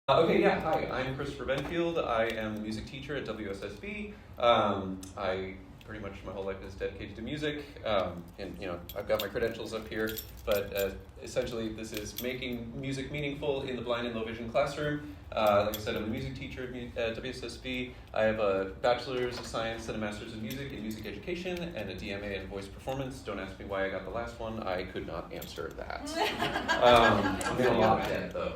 Hi, I'm Christopher Benfield. I am a music teacher at WSSB. I pretty much my whole life is dedicated to music, and I've got my credentials up here, but essentially this is making music meaningful in the blind and low vision classroom. Like I said, I'm a music teacher at WSSB. I have a Bachelor's of Science and a Master's of Music in Music Education and a DMA in Voice Performance. Don't ask me why I got the last one. I could not answer that. I'm in a lot of debt though.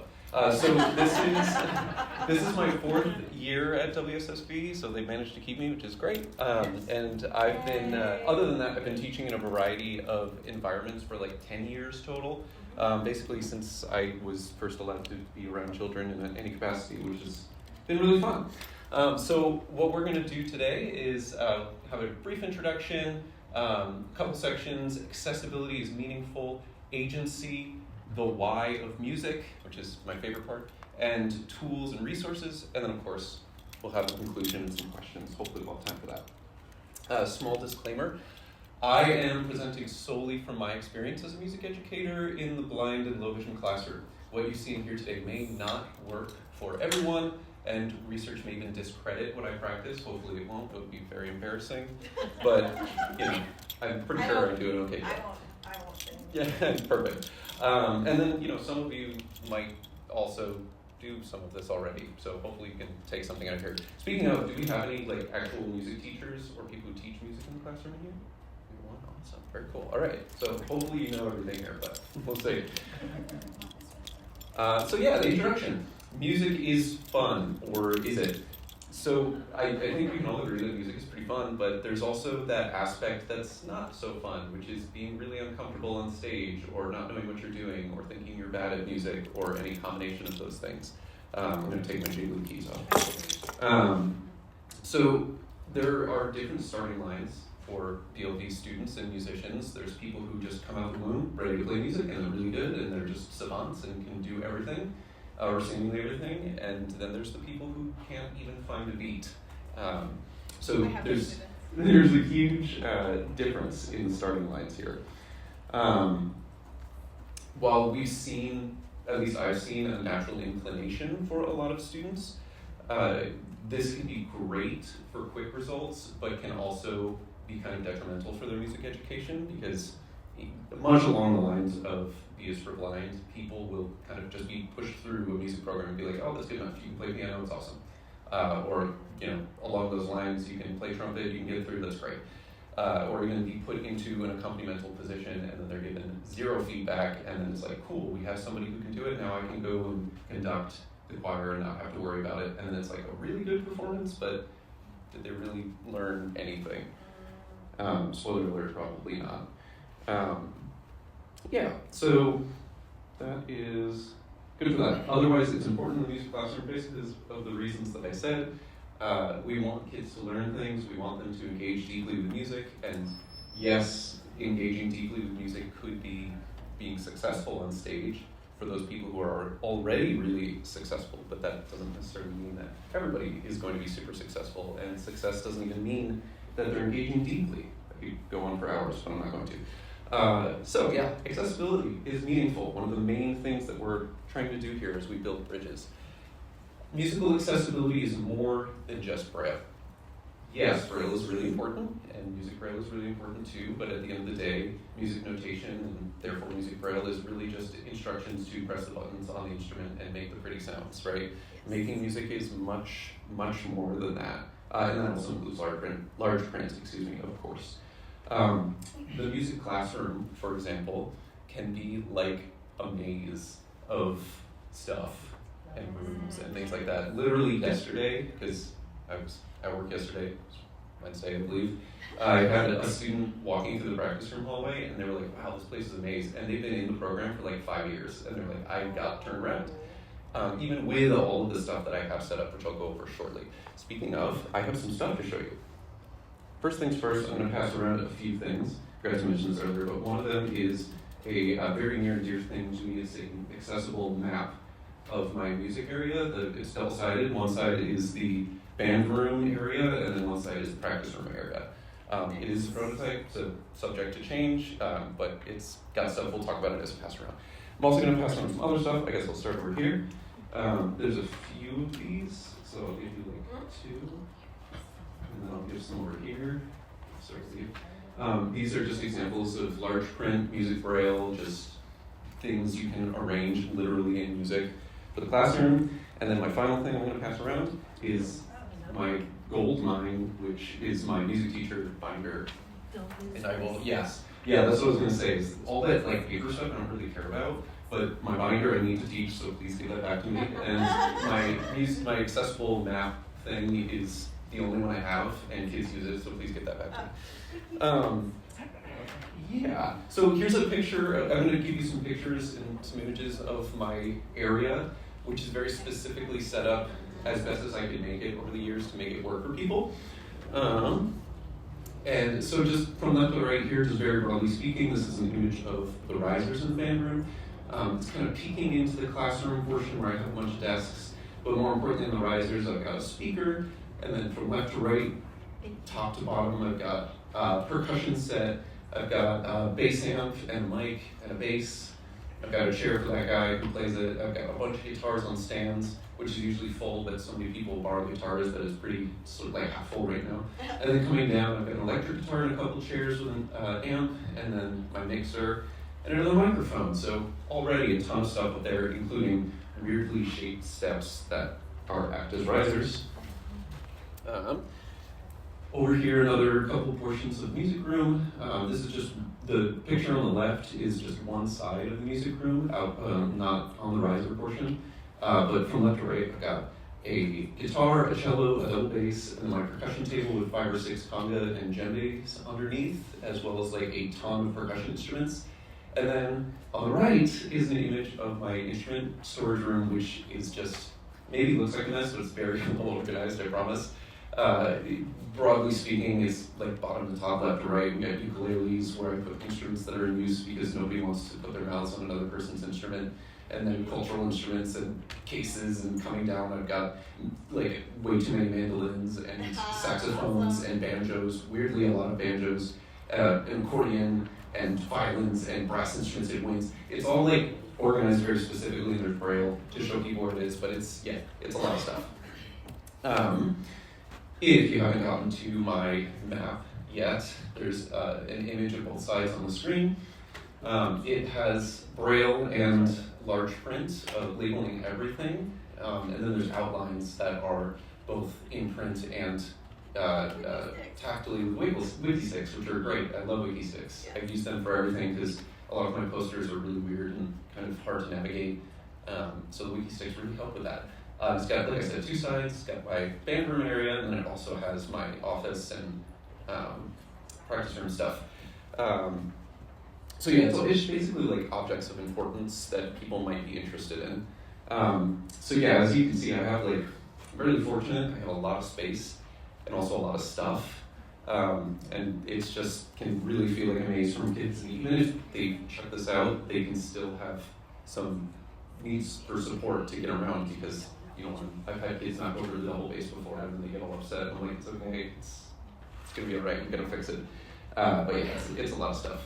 So this is my fourth year at WSSB, so they managed to keep me, which is great. And I've been, other than that, I've been teaching in a variety of environments for like 10 years total. Basically since I was first allowed to be around children in any capacity, which has been really fun. So what we're going to do today is have a brief introduction, a couple sections: accessibility is meaningful, agency, the why of music, which is my favorite part, and tools and resources, and then of course we'll have a conclusion and some questions. Hopefully we'll have time for that. Small disclaimer, I am presenting solely from my experience as a music educator in the blind and low vision classroom. What you see in here today may not work for everyone, and research may even discredit what I practice. Hopefully it won't. It would be very embarrassing, but I'm pretty sure I'm doing okay. I won't say. Yeah, perfect. And then, some of you might also do some of this already, so hopefully you can take something out of here. Speaking of, do we have any actual music teachers or people who teach music in the classroom here? One, awesome, very cool. All right, so hopefully you know everything here, but we'll see. The introduction. Music is fun, or is it? So I think we can all agree that music is pretty fun, but there's also that aspect that's not so fun, which is being really uncomfortable on stage, or not knowing what you're doing, or thinking you're bad at music, or any combination of those things. I'm going to take my jiggly keys off. So there are different starting lines for DLV students and musicians. There's people who just come out the womb ready to play music, and they're really good, and they're just savants and can do everything. Or seemingly everything, and then there's the people who can't even find a beat. So there's a huge difference in the starting lines here. While we've seen, at least I've seen, a natural inclination for a lot of students, this can be great for quick results, but can also be kind of detrimental for their music education, because much along the lines of B is for Blind, people will kind of just be pushed through a music program and be like, oh, that's good enough, you can play piano, it's awesome. Or along those lines, you can play trumpet, you can get through, that's great. Or you're going to be put into an accompanimental position, and then they're given zero feedback, and then it's like, cool, we have somebody who can do it, now I can go and conduct the choir and not have to worry about it. And then it's like a really good performance, but did they really learn anything? Spoiler alert, probably not. So that is good for that. Otherwise, it's important in the music classroom because of the reasons that I said. We want kids to learn things. We want them to engage deeply with music. And yes, engaging deeply with music could be being successful on stage for those people who are already really successful, but that doesn't necessarily mean that everybody is going to be super successful. And success doesn't even mean that they're engaging deeply. I could go on for hours, but I'm not going to. Accessibility is meaningful. One of the main things that we're trying to do here is we build bridges. Musical accessibility is more than just Braille. Yes, Braille is really important, and music Braille is really important too, but at the end of the day, music notation, and therefore music Braille, is really just instructions to press the buttons on the instrument and make the pretty sounds, right? Making music is much, much more than that. And that also includes large print, of course. The music classroom, for example, can be like a maze of stuff and rooms and things like that. Literally yesterday, because I was at work yesterday, Wednesday I believe, I had a student walking through the practice room hallway, and they were like, wow, this place is a maze. And they've been in the program for like 5 years, and they're like, I got turned around. Even with all of the stuff that I have set up, which I'll go over shortly. Speaking of, I have some stuff to show you. First things first, I'm going to pass around a few things. I forgot to mention this earlier, but one of them is a very near and dear thing to me. Is an accessible map of my music area. It's double-sided. One side is the band room area, and then one side is the practice room area. It is a prototype, so subject to change, but it's got stuff. We'll talk about it as I pass around. I'm also going to pass around some other stuff. I guess I'll start over here. There's a few of these, so I'll give you like 2, and then I'll give some over here. These are just examples of large print, music braille, just things you can arrange literally in music for the classroom. And then my final thing I'm going to pass around is my gold mine, which is my music teacher binder. And I will, yes. Yeah, that's what I was going to say. Is all that like paper stuff I don't really care about, but my binder I need to teach, so please give that back to me. And my accessible map thing is the only one I have, and kids use it, so please get that back to me. Yeah, so here's a picture. I'm going to give you some pictures and some images of my area, which is very specifically set up as best as I could make it over the years to make it work for people. And so just from left to right here, just very broadly speaking, this is an image of the risers in the band room. It's kind of peeking into the classroom portion where I have a bunch of desks, but more importantly in the risers, I've got a speaker, and then from left to right, top to bottom, I've got a percussion set, I've got a bass amp and a mic and a bass, I've got a chair for that guy who plays it, I've got a bunch of guitars on stands, which is usually full, but so many people borrow guitars that it's pretty sort of like half full right now. And then coming down, I've got an electric guitar and a couple chairs with an amp, and then my mixer, and another microphone. So already a ton of stuff up there, including weirdly shaped steps that act as risers. Over here, another couple portions of music room. This is just, the picture on the left is just one side of the music room, not on the riser portion. But from left to right, I've got a guitar, a cello, a double bass, and my percussion table with 5 or 6 conga and djembes underneath, as well as like a ton of percussion instruments. And then on the right is an image of my instrument storage room, which is just, maybe looks like a mess, but it's very well organized, I promise. Broadly speaking, it's like bottom to top, left to right. We got ukuleles where I put instruments that are in use because nobody wants to put their mouths on another person's instrument. And then cultural instruments and cases, and coming down I've got like way too many mandolins and saxophones and banjos, weirdly a lot of banjos, and accordion and violins and brass instruments and winds. It's all like organized very specifically in their braille to show people what it is, but it's a lot of stuff. If you haven't gotten to my map yet, there's an image of both sides on the screen. It has braille and large print labeling everything, and then there's outlines that are both in print and tactily with wiki sticks, which are great. I love wiki sticks. I've used them for everything because a lot of my posters are really weird and kind of hard to navigate, so the wiki sticks really help with that. It's got, like I said, 2 sides. It's got my band room area, and then it also has my office and practice room stuff. So yeah, so it's basically like objects of importance that people might be interested in. So yeah, as you can see, I have like, I'm really fortunate. I have a lot of space and also a lot of stuff. And it's just can really feel like a maze from kids. And even if they check this out, they can still have some needs for support to get around because, you know, I've had kids not go through the double bass before and they get all upset. I'm like, it's okay, it's gonna be all right, we're gonna fix it. But yeah, it's a lot of stuff.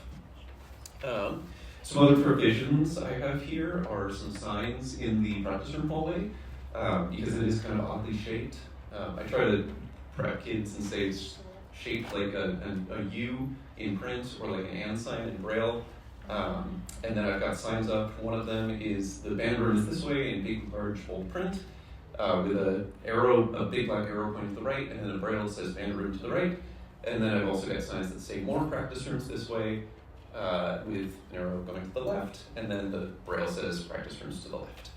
Some other provisions I have here are some signs in the practice room hallway, because it is kind of oddly shaped. I try to prep kids and say it's shaped like a U in print or like an and sign in braille. And then I've got signs up. One of them is the band room is this way in big, large, bold print, with a big black arrow pointing to the right, and then a braille that says band room to the right. And then I've also got signs that say more practice rooms this way, with an arrow going to the left, and then the braille says practice rooms to the left.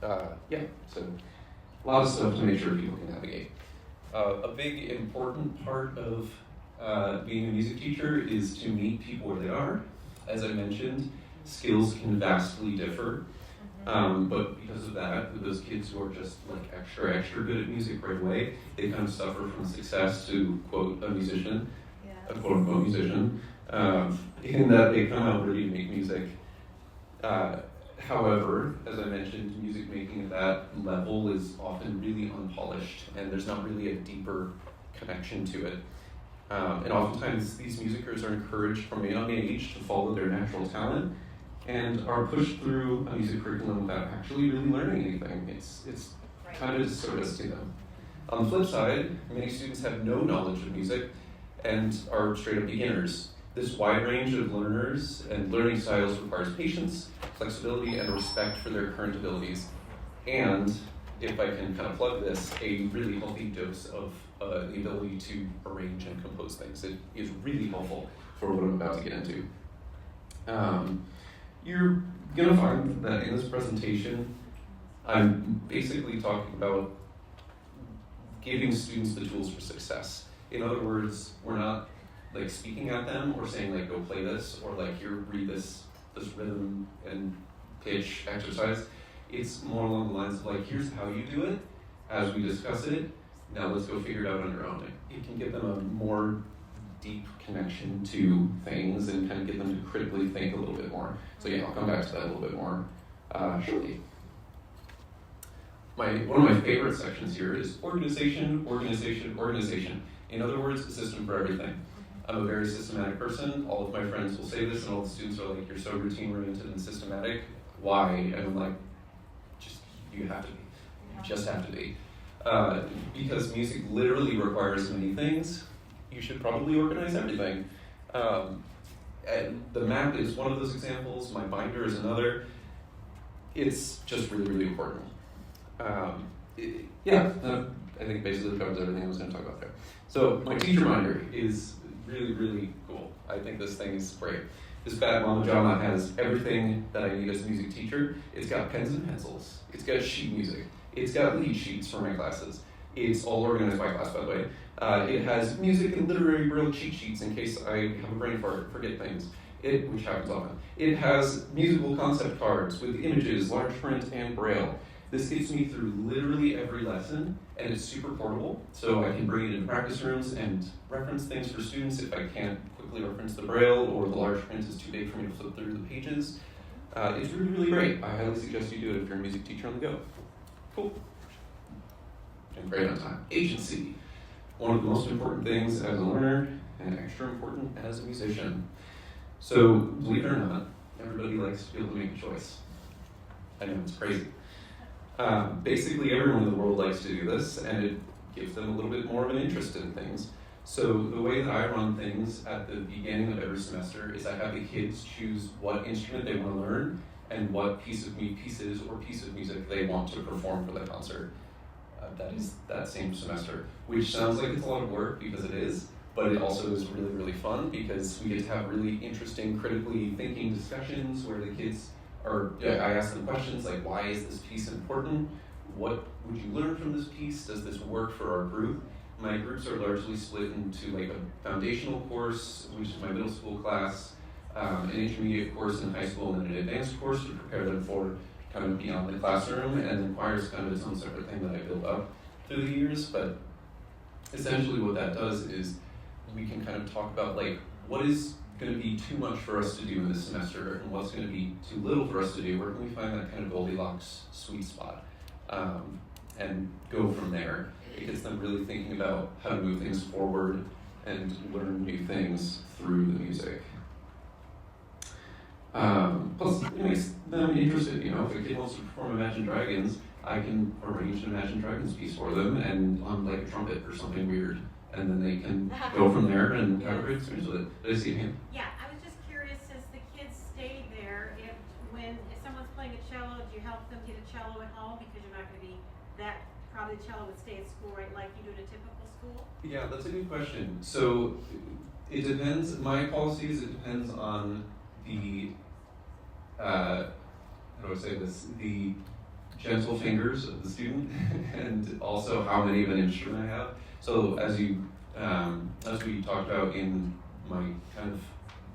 So a lot of stuff to make sure people can navigate. A big important part of being a music teacher is to meet people where they are. As I mentioned, skills can vastly differ, but because of that, those kids who are just like extra good at music right away, they kind of suffer from success to quote a musician, a quote unquote musician, in that they come out ready to make music. However, as I mentioned, music making at that level is often really unpolished, and there's not really a deeper connection to it. And oftentimes these musicers are encouraged from a young age to follow their natural talent, and are pushed through a music curriculum without actually really learning anything. It's kind of a disservice to them. On the flip side, many students have no knowledge of music and are straight up beginners. This wide range of learners and learning styles requires patience, flexibility, and respect for their current abilities. And, if I can kind of plug this, a really healthy dose of the ability to arrange and compose things. It is really helpful for what I'm about to get into. You're going to find that in this presentation, I'm basically talking about giving students the tools for success. In other words, we're not like speaking at them or saying like, go play this, or like, here, read this rhythm and pitch exercise. It's more along the lines of like, here's how you do it as we discuss it. Now let's go figure it out on your own. It can give them a more deep connection to things and kind of get them to critically think a little bit more. So yeah, I'll come back to that a little bit more shortly. One of my favorite sections here is organization, organization, organization. In other words, a system for everything. I'm a very systematic person. All of my friends will say this, and all the students are like, you're so routine-oriented and systematic. Why? And I'm like, you have to be. You just have to be. Because music literally requires many things, you should probably organize everything. And the map is one of those examples, my binder is another. It's just really, really important. I think basically covers everything I was going to talk about there. So my teacher binder is really, really cool. I think this thing is great. This bad mama jama has everything that I need as a music teacher. It's got pens and pencils. It's got sheet music. It's got lead sheets for my classes. It's all organized by class, by the way. It has music and literary braille cheat sheets in case I have a brain fart, forget things, which happens often. It has musical concept cards with images, large print, and braille. This gets me through literally every lesson, and it's super portable, so I can bring it into practice rooms and reference things for students if I can't quickly reference the braille or the large print is too big for me to flip through the pages. It's really, really great. I highly suggest you do it if you're a music teacher on the go. Cool. And great on time. Agency. One of the most important things as a learner and extra important as a musician. So, believe it or not, everybody likes to be able to make a choice. I know, it's crazy. Basically, everyone in the world likes to do this, and it gives them a little bit more of an interest in things. So the way that I run things at the beginning of every semester is I have the kids choose what instrument they want to learn and what piece of music they want to perform for the concert. That is that same semester, which sounds like it's a lot of work because it is, but it also is really, really fun because we get to have really interesting, critically thinking discussions where the kids I ask them questions like, why is this piece important? What would you learn from this piece? Does this work for our group? My groups are largely split into like a foundational course, which is my middle school class, an intermediate course in high school, and an advanced course to prepare them for kind of beyond the classroom, and then choir is kind of its own separate thing that I built up through the years. But essentially what that does is we can kind of talk about like what is going to be too much for us to do in this semester and what's going to be too little for us to do. Where can we find that kind of Goldilocks sweet spot and go from there? It gets them really thinking about how to move things forward and learn new things through the music. Plus, it makes them interested. If a kid wants to perform Imagine Dragons, I can arrange an Imagine Dragons piece for them and on like a trumpet or something weird. And then they can go from there and have a great experience with it. Did I see a hand? Yeah, I was just curious, since the kids stay there, if someone's playing a cello, do you help them get a cello at home? Because you're not going to be probably the cello would stay at school, right, like you do at a typical school? Yeah, that's a good question. So it depends. My policies, it depends on the, how do I say this? The gentle fingers of the student and also how many of an instrument I have. So as we talked about in my kind of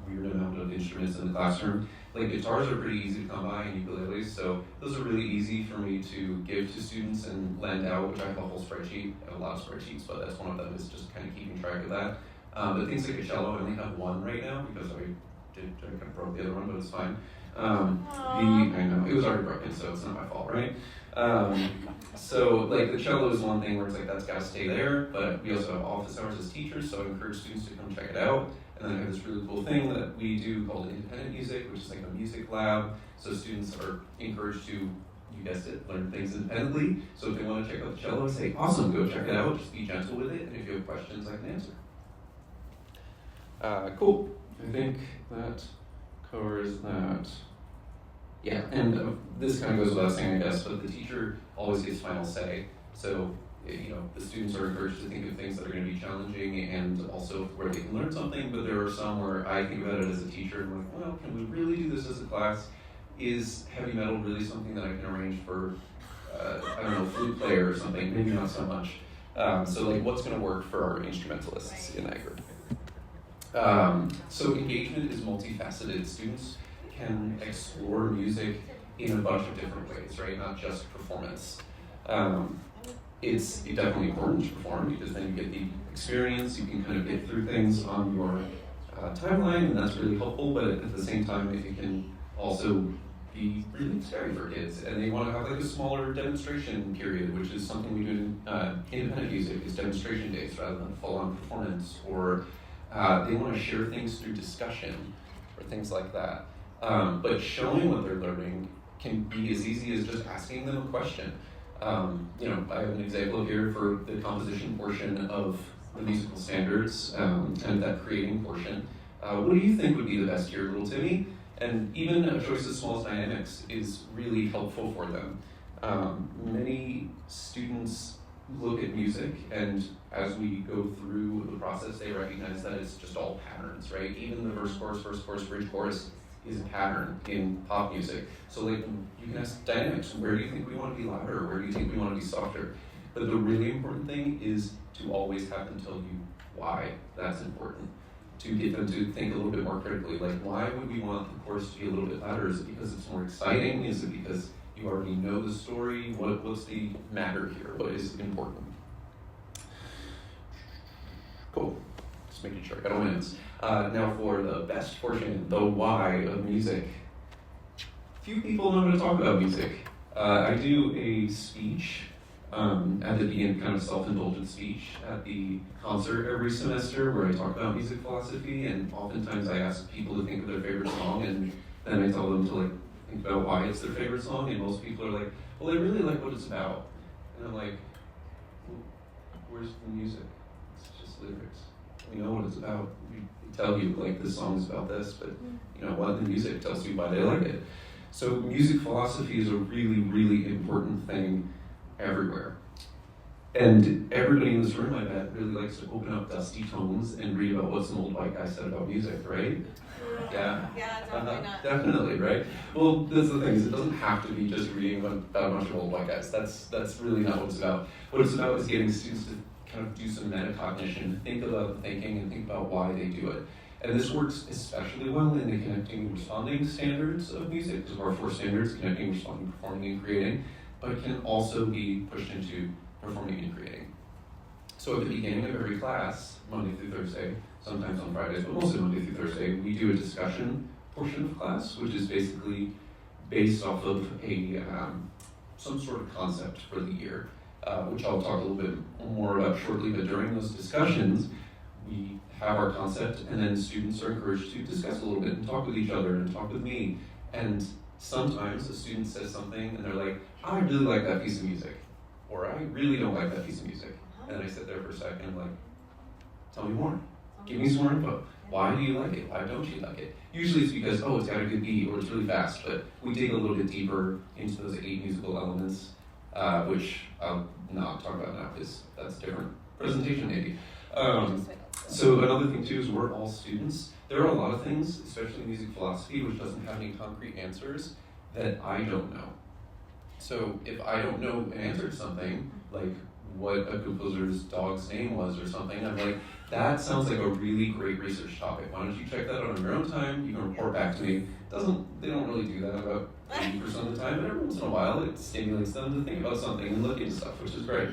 weird amount of instruments in the classroom, like guitars are pretty easy to come by and ukuleles, so those are really easy for me to give to students and lend out, which I have a whole spreadsheet. I have a lot of spreadsheets, but that's one of them, is just kind of keeping track of that. But things like a cello, I only have one right now because I kind of broke the other one, but it's fine. I know, it was already broken, so it's not my fault, right? So like the cello is one thing where it's like that's got to stay there, but we also have office hours as teachers, so I encourage students to come check it out. And then I have this really cool thing that we do called independent music, which is like a music lab. So students are encouraged to, you guessed it, learn things independently. So if they want to check out the cello, I say, awesome, go check it out, just be gentle with it, and if you have questions, I can answer. Cool. I think that covers that. Yeah, and this kind of goes without saying, I guess, but the teacher always gets final say. So, the students are encouraged to think of things that are going to be challenging and also where they can learn something, but there are some where I think about it as a teacher and I'm like, well, can we really do this as a class? Is heavy metal really something that I can arrange for, flute player or something? Maybe not so much. So what's going to work for our instrumentalists in that group? So engagement is multifaceted. Students can explore music in a bunch of different ways, right? Not just performance. It's definitely important to perform because then you get the experience, you can kind of get through things on your timeline, and that's really helpful, but at the same time, it can also be really scary for kids, and they want to have a smaller demonstration period, which is something we do in independent music, is demonstration days rather than full-on performance, or they want to share things through discussion, or things like that. But showing what they're learning can be as easy as just asking them a question. I have an example here for the composition portion of the musical standards, and that creating portion. What do you think would be the best here, little Timmy? And even a choice as small as dynamics is really helpful for them. Many students look at music, and as we go through the process, they recognize that it's just all patterns, right? Even the verse, chorus, bridge, chorus is a pattern in pop music. So you can ask dynamics, where do you think we want to be louder? Where do you think we want to be softer? But the really important thing is to always have them tell you why that's important. To get them to think a little bit more critically, why would we want the chorus to be a little bit louder? Is it because it's more exciting? Is it because you already know the story? What's the matter here? What is important? Cool. Just making sure I got all minutes. Now for the best portion, the why of music. Few people know how to talk about music. I do a speech at the beginning, kind of self-indulgent speech at the concert every semester where I talk about music philosophy, and oftentimes I ask people to think of their favorite song, and then I tell them to think about why it's their favorite song, and most people are like, well, I really like what it's about. And I'm like, well, where's the music? It's just lyrics. We know what it's about. We tell you, this song is about this, but the music tells you why they like it. So music philosophy is a really, really important thing everywhere. And everybody in this room, I bet, really likes to open up dusty tomes and read about what some old white guy said about music, right? Yeah? Yeah, definitely not. Definitely, right? Well, that's the thing, is it doesn't have to be just reading about a bunch of old white guys. That's really not what it's about. What it's about is getting students to kind of do some metacognition, think about the thinking, and think about why they do it. And this works especially well in the connecting and responding standards of music, because of our 4 standards, connecting, responding, performing, and creating, but it can also be pushed into performing and creating. So at the beginning of every class, Monday through Thursday, sometimes on Fridays, but mostly Monday through Thursday, we do a discussion portion of class, which is basically based off of some sort of concept for the year, which I'll talk a little bit more about shortly, but during those discussions, we have our concept, and then students are encouraged to discuss a little bit and talk with each other and talk with me. And sometimes a student says something and they're like, I really like that piece of music, or I really don't like that piece of music. And I sit there for a second and I'm like, tell me more. Give me some more info. Why do you like it? Why don't you like it? Usually it's because, it's got a good beat or it's really fast, but we dig a little bit deeper into those 8 musical elements, which I'll not talk about now because that's a different presentation maybe. So another thing too is we're all students. There are a lot of things, especially music philosophy, which doesn't have any concrete answers that I don't know. So if I don't know an answer to something, like what a composer's dog's name was or something, I'm like, that sounds like a really great research topic. Why don't you check that out on your own time? You can report back to me. They don't really do that about 80% of the time, but every once in a while it stimulates them to think about something and look into stuff, which is great.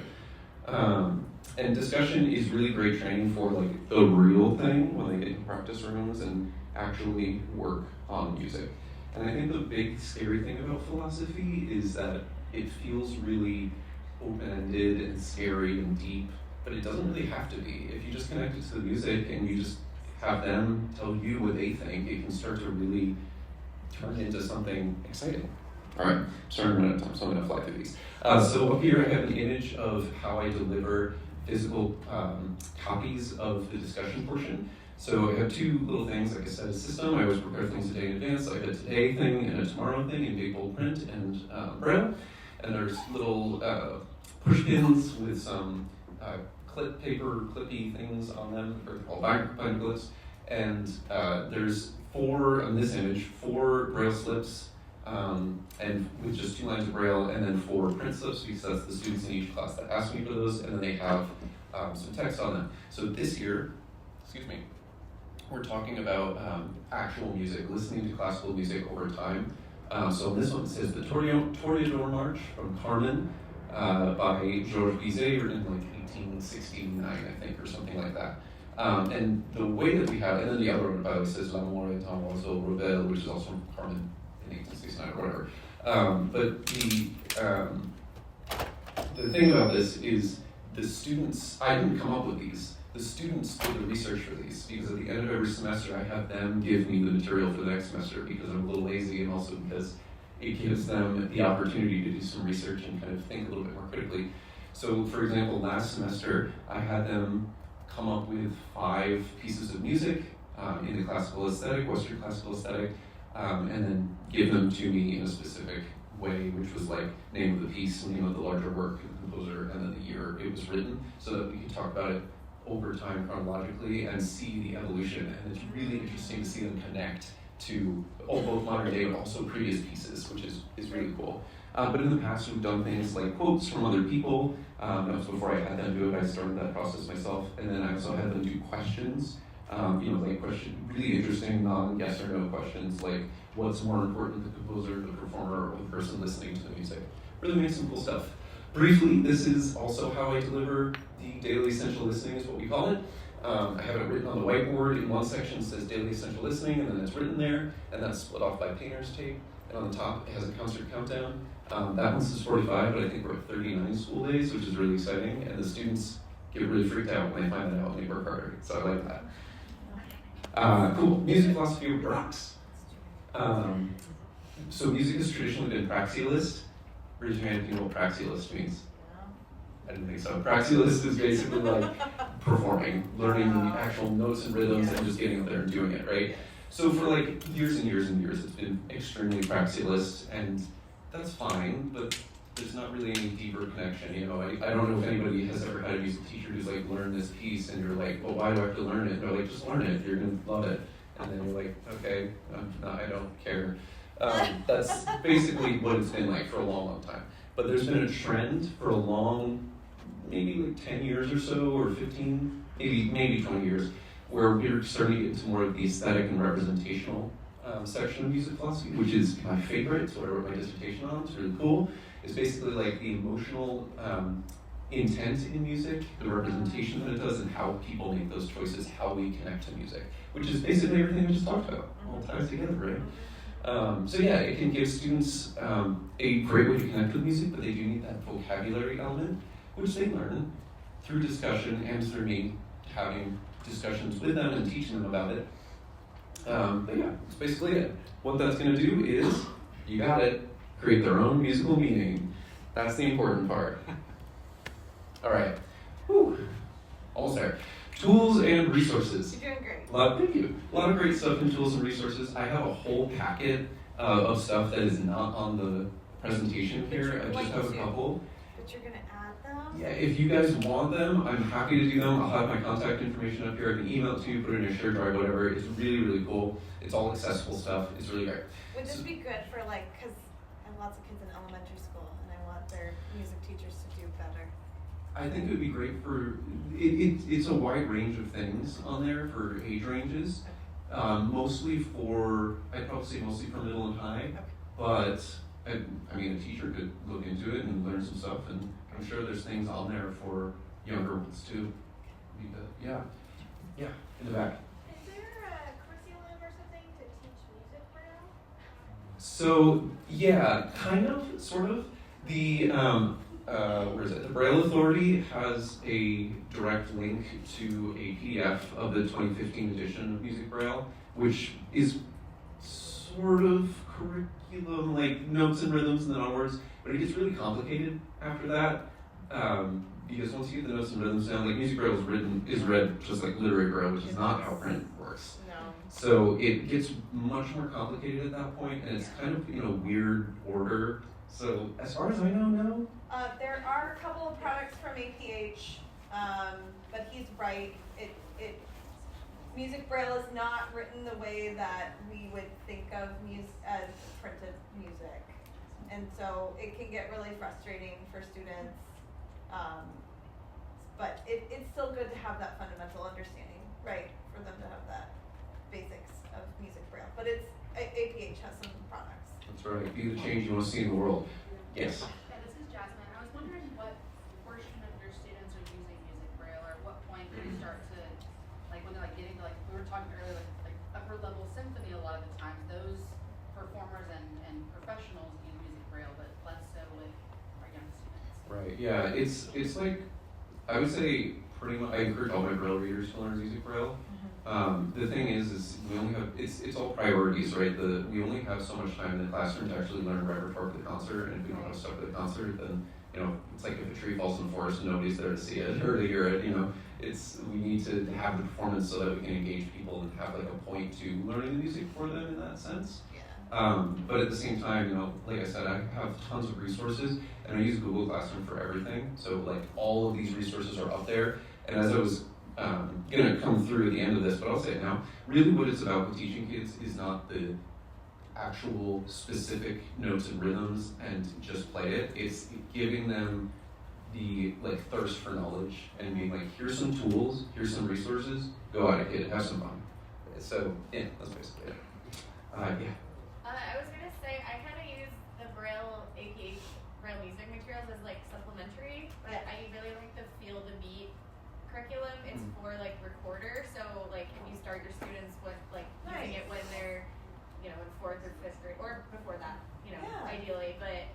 And discussion is really great training for the real thing when they get in practice rooms and actually work on music. And I think the big scary thing about philosophy is that it feels really open-ended and scary and deep, but it doesn't really have to be. If you just connect it to the music and you just have them tell you what they think, it can start to really turn into something exciting. All right, starting to run out of time, so I'm going to fly through these. So up here I have an image of how I deliver physical copies of the discussion portion. So I have two little things, like I said, a system. I always prepare things a day in advance. I have a today thing and a tomorrow thing in big bold print and braille. And there's little push pins with some clippy things on them, or called binder clips. And there's on this image, 4 braille slips, and with just 2 lines of braille, and then 4 print slips, because that's the students in each class that asked me for those, and then they have some text on them. So this year, we're talking about actual music, listening to classical music over time. So this one says the Toreador March from Carmen by Georges Bizet, written in like 1869, I think, or something like that. And the way that we have, and then the other one, by the way, says L'amour est un oiseau rebelle, which is also from Carmen in 1869 or whatever. But the thing about this is the students, I didn't come up with these. The students did the research for these, because at the end of every semester I have them give me the material for the next semester, because I'm a little lazy and also because it gives them the opportunity to do some research and kind of think a little bit more critically. So for example, last semester I had them come up with 5 pieces of music in the classical aesthetic, Western classical aesthetic, and then give them to me in a specific way, which was like name of the piece, name of the larger work, the composer, and then the year it was written, so that we could talk about it over time chronologically and see the evolution. And it's really interesting to see them connect to both modern day but also previous pieces, which is really cool. But in the past we've done things like quotes from other people. That was before I had them do it. I started that process myself. And then I also had them do questions, like really interesting non-yes or no questions, like what's more important, the composer, the performer, or the person listening to the music. Really makes some cool stuff. Briefly, this is also how I deliver the daily essential listening, is what we call it. I have it written on the whiteboard. In one section it says daily essential listening, and then it's written there, and that's split off by painter's tape. And on the top it has a concert countdown. That one says 45, but I think we're at 39 school days, which is really exciting. And the students get really freaked out when they find that out and they work harder. So I like that. Cool. Music philosophy rocks. So music has traditionally been praxialist. Raise your hand if you know what praxialist means. I didn't think so. Praxialist is basically like performing, learning the actual notes and rhythms and just getting up there and doing it, right? So for like years and years and years, it's been extremely praxialist, and that's fine, but there's not really any deeper connection. I don't know if anybody has ever had a music teacher who's like, learn this piece, and you're like, well, why do I have to learn it? And they're like, just learn it, you're gonna love it. And then you're like, okay, I don't care. That's basically what it's been like for a long, long time. But there's been a trend for a long, maybe like 10 years or so, or 15, maybe 20 years, where we're starting to get into more of the aesthetic and representational section of music philosophy, which is my favorite. So I wrote my dissertation on. It's really cool. It's basically like the emotional intent in music, the representation that it does, and how people make those choices, how we connect to music, which is basically everything we just talked about. All ties together, right? So yeah, it can give students a great way to connect with music, but they do need that vocabulary element, which they learn through discussion and through me having discussions with them and teaching them about it. But yeah, that's basically it. What that's going to do is, you got it, create their own musical meaning. That's the important part. All right. Whew. Almost there. Tools and resources. You're doing great. Thank you. A lot of great stuff in tools and resources. I have a whole packet of stuff that is not on the presentation here. I just have a couple. But you're going to add them? Yeah, if you guys want them, I'm happy to do them. I'll have my contact information up here. I can email it to you, put it in a shared drive, whatever. It's really, really cool. It's all accessible stuff. It's really great. Would this be good for because I have lots of kids in elementary school and I want their music teachers to do better? I think it would be great for, it's a wide range of things on there for age ranges. I'd probably say mostly for middle and high, but I mean, a teacher could look into it and learn some stuff, and I'm sure there's things on there for younger ones too. Yeah, in the back. Is there a curriculum or something to teach music braille? So yeah, kind of, sort of. where is it? The Braille Authority has a direct link to a PDF of the 2015 edition of Music Braille, which is sort of curriculum, like notes and rhythms and then onwards, but it gets really complicated after that. Because once you get the notes and rhythms down, like Music Braille is read just like literary Braille, which is not how print works. No. So it gets much more complicated at that point, and it's kind of in a weird order. So as far as I know, no. There are a couple of products from APH, but he's right. Music Braille is not written the way that we would think of as printed music, and so it can get really frustrating for students. But it's still good to have that fundamental understanding, right? For them to have that basics of Music Braille. But APH has some products. That's right. Be the change you want to see in the world. Yes. Yeah, this is Jasmine. I was wondering what portion of your students are using Music Braille, or at what point do you start to, like when they're like getting to, like we were talking earlier, like upper level symphony. A lot of the times, those performers and professionals use Music Braille, but less so with our young students. Right. Yeah. It's like I would say pretty much. I encourage all my Braille readers to learn Music Braille. The thing is we only have it's all priorities, right? We only have so much time in the classroom to actually learn repertoire for the concert, and if we don't have stuff for the concert, then it's like if a tree falls in the forest and nobody's there to see it or to hear it. We need to have the performance so that we can engage people and have like a point to learning the music for them in that sense. Yeah. But at the same time, like I said, I have tons of resources, and I use Google Classroom for everything. So like all of these resources are up there, and as I was going to come through at the end of this, but I'll say it now. Really what it's about with teaching kids is not the actual specific notes and rhythms and just play it. It's giving them the thirst for knowledge and being like, here's some tools, here's some resources, go at it, kid, have some fun. So yeah, that's basically it. Yeah. I was gonna say I kind of use the Braille APH Braille music materials as supplementary, but I really like the Feel the Beat curriculum. It's for recorders, so if you start your students with using it when they're in 4th or 5th grade or before that, ideally. But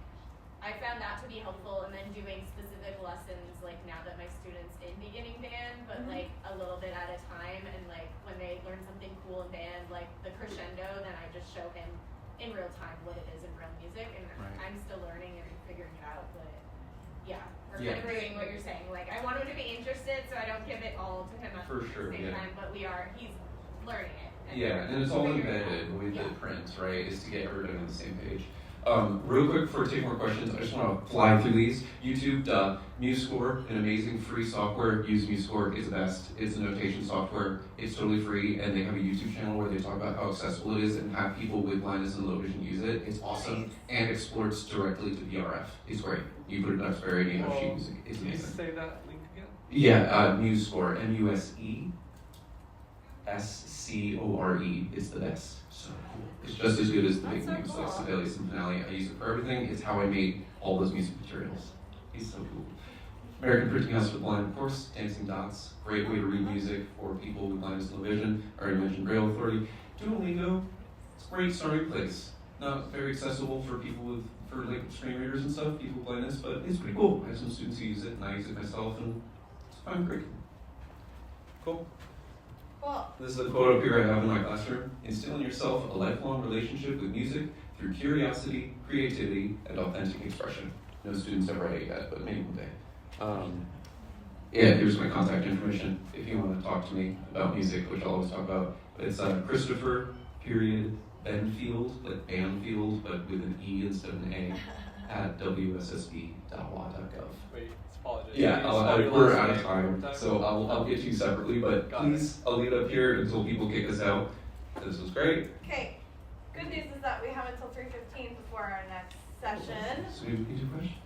I found that to be helpful, and then doing specific lessons now that my students in beginning band, but a little bit at a time, and when they learn something cool in band, the crescendo, then I just show him in real time what it is in Braille music, and I'm still learning and figuring it out, but yeah, we're kind of doing what you're saying. I want him to be interested, so I don't give it all to him at the same time, but he's learning it. And it's all embedded with the print, right, is to get everybody on the same page. Real quick, before we take more questions, I just want to fly through these. YouTube, MuseScore, an amazing free software. Use MuseScore, it's the best. It's a notation software. It's totally free, and they have a YouTube channel where they talk about how accessible it is and have people with blindness and low vision use it. It's awesome, and exports directly to VRF. It's great. You put it in Duxbury and you have sheet music. It's amazing. Can you say that link again? Yeah, MuseScore, MuseScore. It's the best. So cool. It's just as good as the big names like Sibelius and Finale. I use it for everything. It's how I made all those music materials. It's so cool. American Printing House for the Blind, of course. Dancing Dots. Great way to read music for people with blindness and low vision. I already mentioned Braille Authority. Duolingo. It's a great starting place. Not very accessible for people for screen readers and stuff, people with blindness, but it's pretty cool. I have some students who use it, and I use it myself, and it's fun, great. Cool. Cool. This is a quote up here I have in my classroom. Instill in yourself a lifelong relationship with music through curiosity, creativity, and authentic expression. No students have read it yet, but maybe one day. Here's my contact information if you want to talk to me about music, which I'll always talk about. But it's Christopher, Benfield, like Banfield, but with an E instead of an A, at wssb.wa.gov. Wait, apologize. Yeah, we're out of time, so I'll get to you separately, but please, I'll leave it up here until people kick us out. This was great. Okay, good news is that we have until 3:15 before our next session. So we can do questions.